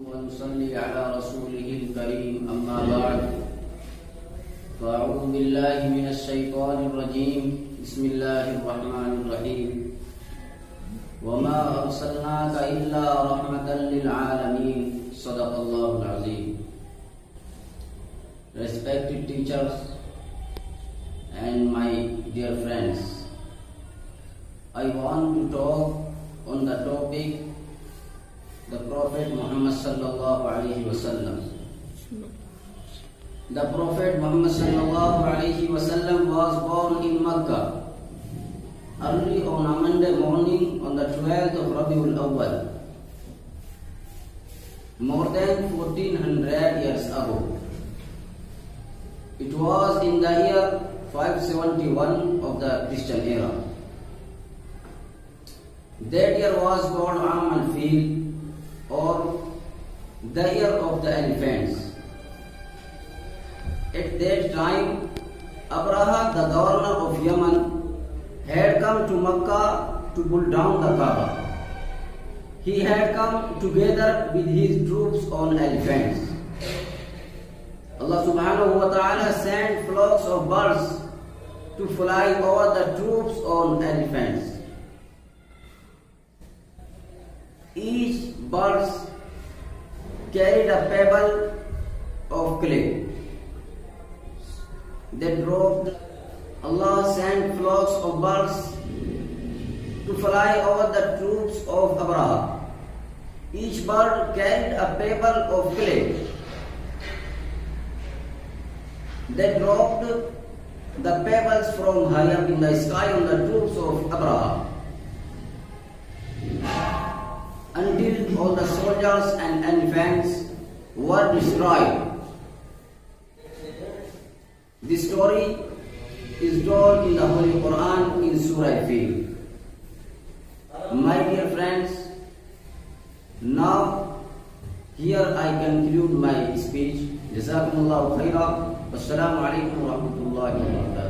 ونصلي على رسوله الكريم أما بعد فأعوذ بالله من الشيطان الرجيم بسم الله الرحمن الرحيم وما أرسلناك إلا رحمة للعالمين صدق الله العظيم. Respected teachers and my dear friends, I want to talk on the topic the Prophet Muhammad sallallahu alaihi wasallam. The Prophet Muhammad sallallahu alaihi wasallam was born in Makkah early on a Monday morning on the 12th of Rabiul Awwal, more than 1400 years ago. It was in the year 571 of the Christian era. That year was called Am al-Fil, or the year of the elephants. At that time, Abraha, the governor of Yemen, had come to Makkah to pull down the Kaaba. He had come together with his troops on elephants. Allah subhanahu wa ta'ala sent flocks of birds to fly over the troops on elephants. Each bird carried a pebble of clay. They dropped. Allah sent flocks of birds to fly over the troops of Abraha. Each bird carried a pebble of clay. They dropped the pebbles from high up in the sky on the troops of Abraha, until all the soldiers and elephants were destroyed. This story is told in the Holy Quran in Surah Fil. My dear friends, now here I conclude my speech. Jazakumullahu khairan. Wassalamu alaikum wa rahmatullahi wa barakatuh.